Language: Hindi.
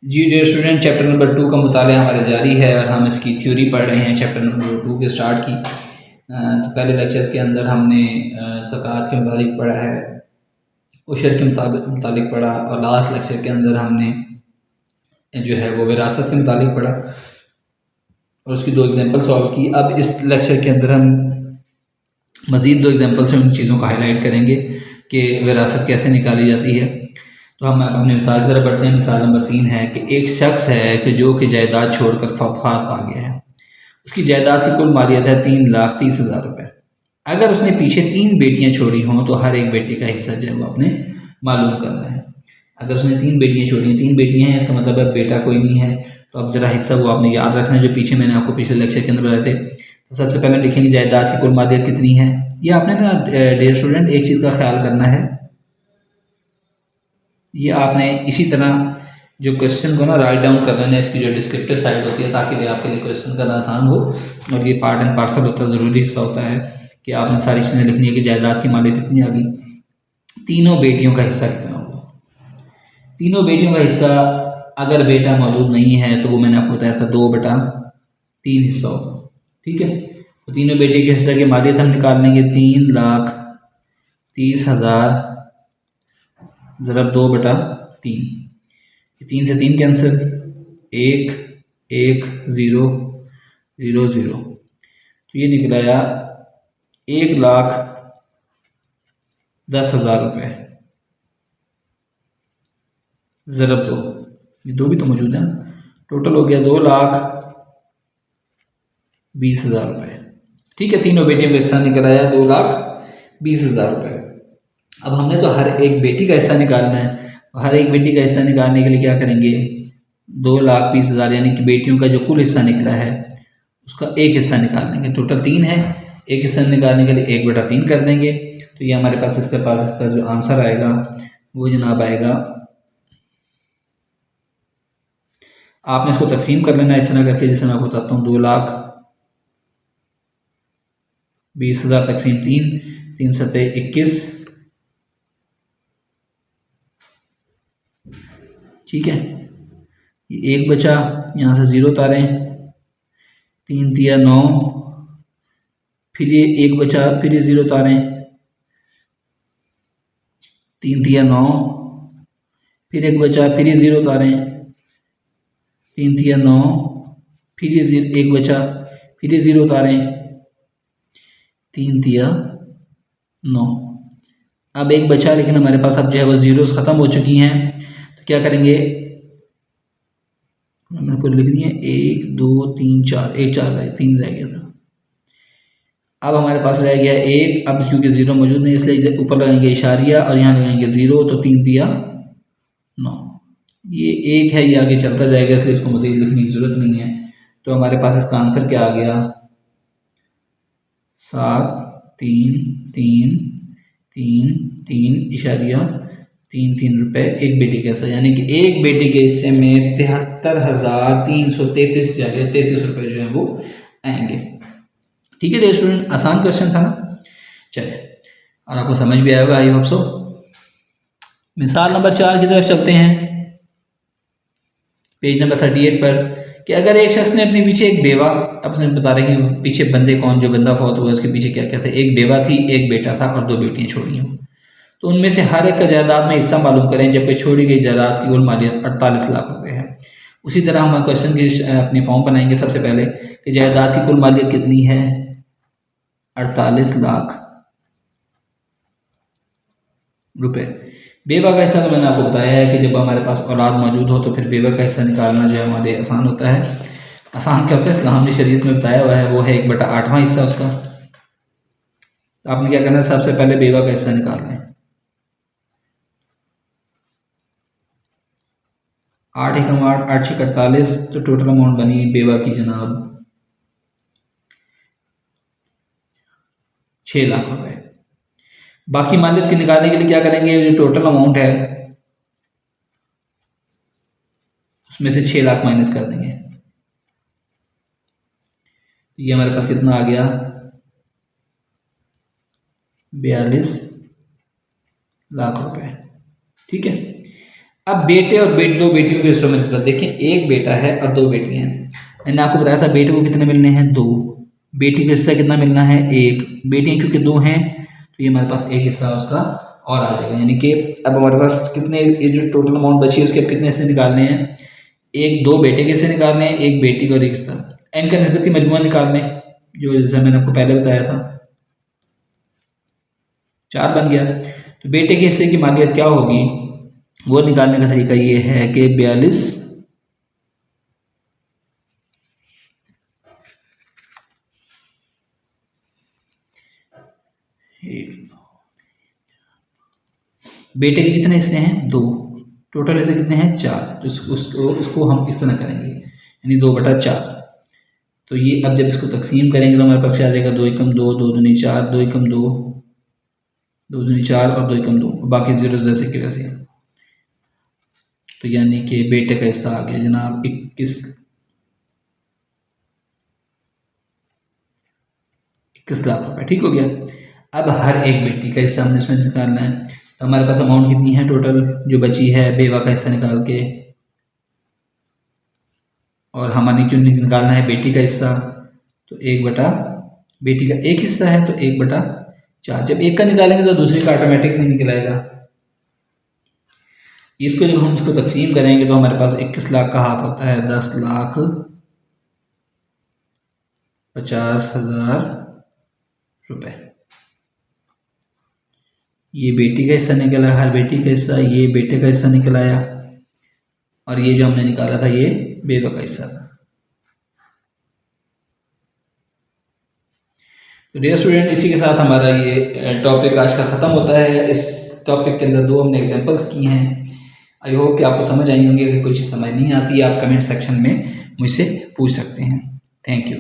जी डियर स्टूडेंट, चैप्टर नंबर 2 का मुताला हमारा जारी है और हम इसकी थ्योरी पढ़ रहे हैं चैप्टर नंबर 2 के स्टार्ट की। तो पहले लेक्चर्स के अंदर हमने ज़कात के मुतालिक पढ़ा है, उशर के मुतालिक पढ़ा और लास्ट लेक्चर के अंदर हमने जो है वो विरासत के मुतालिक पढ़ा और उसकी 2 एग्जांपल सॉल्व की। अब इस लेक्चर के अंदर हम मज़ीद 2 एग्जांपल से उन चीज़ों को हाईलाइट करेंगे कि विरासत कैसे निकाली जाती है। तो हम अपनी मिसाल की तरफ बढ़ते हैं। मिसाल नंबर 3 है कि एक शख्स है कि जो कि जायदाद छोड़कर वफात पा गया है। उसकी जायदाद की कुल मालियत है 3,30,000 रुपये। अगर उसने पीछे 3 बेटियां छोड़ी हों तो हर एक बेटी का हिस्सा जो है वो आपने मालूम करना है। अगर उसने 3 बेटियां छोड़ी हैं, 3 बेटियां हैं, इसका मतलब है बेटा कोई नहीं है। तो अब जरा हिस्सा वो आपने याद रखना है जो पीछे मैंने आपको पिछले लेक्चर के अंदर बताए थे। तो सबसे पहले लिखेंगे जायदाद की कुल मालियत कितनी है। ये आपने ना डियर स्टूडेंट एक चीज़ का ख्याल करना है, ये आपने इसी तरह जो क्वेश्चन को ना राइट डाउन कर लेना है, इसकी जो डिस्क्रिप्टिव साइड होती है, ताकि आपके लिए क्वेश्चन करना आसान हो। और ये पार्ट एंड पार्सल होता है, ज़रूरी हिस्सा होता है कि आपने सारी चीज़ें लिखनी है कि जायदाद की मालियत कितनी आ गई, तीनों बेटियों का हिस्सा कितना होगा। तीनों बेटियों का हिस्सा अगर बेटा मौजूद नहीं है तो वो मैंने आपको बताया था 2/3 हिस्सा होगा। ठीक है, तो तीनों बेटे के हिस्से की मालियत हम निकाल लेंगे 3,30,000 ज़रब 2/3। 3 से 3 कैंसिल, 1 1 0 0 0, तो ये निकलाया 1,10,000 रुपये ज़रब 2, ये 2 भी तो मौजूद है ना, टोटल हो गया 2,20,000 रुपये। ठीक है, तीनों बेटियों का हिस्सा निकलाया 2,20,000 रुपये। अब हमने तो हर एक बेटी का हिस्सा निकालना है। हर एक बेटी का हिस्सा निकालने के लिए क्या करेंगे, 2,20,000 यानी कि बेटियों का जो कुल हिस्सा निकला है उसका एक हिस्सा निकाल देंगे। टोटल 3 है, एक हिस्सा निकालने के लिए 1/3 कर देंगे। तो ये हमारे पास इसका जो आंसर आएगा वो जनाब आएगा, आपने इसको तकसीम कर लेना इस तरह करके, जैसे मैं आपको बताता हूँ। 2,20,000 तकसीम 3, 3 सते 21। ठीक है, ये 1 बचा, यहाँ से 0 उतारें, 3 तिया 9, फिर ये 1 बचा, फिर ये 0 उतारें, 3 तिया 9, फिर 1 बचा, फिर ये 0 उतारें, 3 तिया 9, फिर ये 1 बचा, फिर ये 0 उतारें, 3 तिया 9। अब 1 बचा, लेकिन हमारे पास अब जो है वो जीरोस ख़त्म हो चुकी हैं। तो क्या करेंगे, मैंने को लिख दिया 1 2 3 4, 1 4 3 रह गया था। अब हमारे पास रह गया 1, अब क्योंकि 0 मौजूद नहीं इसलिए ऊपर लगाएंगे इशारिया और यहाँ लगाएंगे 0, तो 3 तिया 9। ये 1 है, ये आगे चलता जाएगा इसलिए इसको मज़ीद लिखने की ज़रूरत नहीं है। तो हमारे पास इसका आंसर क्या आ गया, 7 3 3 3 3 इशारिया 3 3 रुपये एक बेटी का हिस्सा, यानी कि एक बेटी के हिस्से में 73,333 जगह 33 रुपये जो है वो आएंगे। ठीक है डियर स्टूडेंट, आसान क्वेश्चन था ना। चलिए, और आपको समझ भी आएगा, आई होप सो। मिसाल नंबर 4 की तरफ चलते हैं, पेज नंबर 38 पर, कि अगर एक शख्स ने अपने पीछे एक बेवा, अब उसने बता रहे कि पीछे बंदे कौन, जो बंदा फौत हुआ उसके पीछे क्या क्या था, एक बेवा थी, एक बेटा था और 2 बेटियां छोड़ी हों, तो उनमें से हर एक का जायदाद में हिस्सा मालूम करें, जबकि छोड़ी गई जायदाद की कुल मालियत 48 लाख रुपए है। उसी तरह हम क्वेश्चन की अपनी फॉर्म बनाएंगे। सबसे पहले कि जायदाद की कुल मालियत कितनी है, 48 लाख रुपए। बेवा का हिस्सा तो मैंने आपको बताया है कि जब हमारे पास औलाद मौजूद हो तो फिर बेवा का हिस्सा निकालना जो है हमारे आसान होता है। आसान क्या होता है, इस्लाम की शरीयत में बताया हुआ है, वो है 1/8वां हिस्सा उसका। तो आपने क्या करना है, सबसे पहले बेवा का हिस्सा निकाल लें। 8 एकम 8 8 छः 48, तो टोटल अमाउंट बनी बेवा की जनाब 6 लाख रुपए। बाकी मालियत के निकालने के लिए क्या करेंगे, जो टोटल अमाउंट है उसमें से 6 लाख माइनस कर देंगे। ये हमारे पास कितना आ गया, 42 लाख रुपए। ठीक है, अब बेटे और दो बेटियों के हिस्सों में निस्बत देखें, एक बेटा है और दो बेटियां हैं। मैंने आपको बताया था बेटे को कितने मिलने हैं, 2, बेटी का हिस्सा कितना मिलना है, 1, बेटियां क्योंकि 2 हैं तो ये हमारे पास एक हिस्सा उसका और आ जाएगा। यानी कि अब हमारे पास कितने, ये जो टोटल अमाउंट बची है उसके अब कितने हिस्से निकालने हैं, एक 2 बेटे के हिस्से निकालने हैं, एक बेटी का और एक हिस्सा, इनका निस्बती मजमूआ निकालने, जो जैसे मैंने आपको पहले बताया था 4 बन गया। तो बेटे के हिस्से की मालियत क्या होगी, वो निकालने का तरीका ये है कि 42 बेटे के कितने हिस्से हैं, 2, टोटल हिस्से कितने हैं, 4, तो उसको हम इस तरह करेंगे यानी 2/4। तो ये अब जब इसको तकसीम करेंगे तो हमारे पास क्या आ जाएगा, 2 एकम 2, 2 दूनी 4, 2 एकम 2, 2 दूनी 4 और 2 एकम 2, बाकी 0 जैसे के वैसे। तो यानी कि बेटे का हिस्सा आ गया जनाब 21 लाख रुपए। ठीक हो गया। अब हर एक बेटी का हिस्सा हमने इसमें निकालना है। तो हमारे पास अमाउंट कितनी है टोटल जो बची है, बेवा का हिस्सा निकाल के, और हमारे क्यों निकालना है बेटी का हिस्सा, तो 1/, बेटी का एक हिस्सा है तो 1/4। जब एक का निकालेंगे तो दूसरे का ऑटोमेटिक नहीं निकलेगा। इसको जब हम इसको तकसीम करेंगे तो हमारे पास 21 लाख का हाफ होता है 10,50,000 रुपए। ये बेटी का हिस्सा निकला, हर बेटी का हिस्सा, ये बेटे का हिस्सा निकल आया, और ये जो हमने निकाला था ये बेवा का हिस्सा था। तो डियर स्टूडेंट, इसी के साथ हमारा ये टॉपिक आज का ख़त्म होता है। इस टॉपिक के अंदर 2 हमने एग्जांपल्स की हैं। आई होप कि आपको समझ आई होंगी। अगर कोई चीज़ समझ नहीं आती आप कमेंट सेक्शन में मुझसे पूछ सकते हैं। Thank you.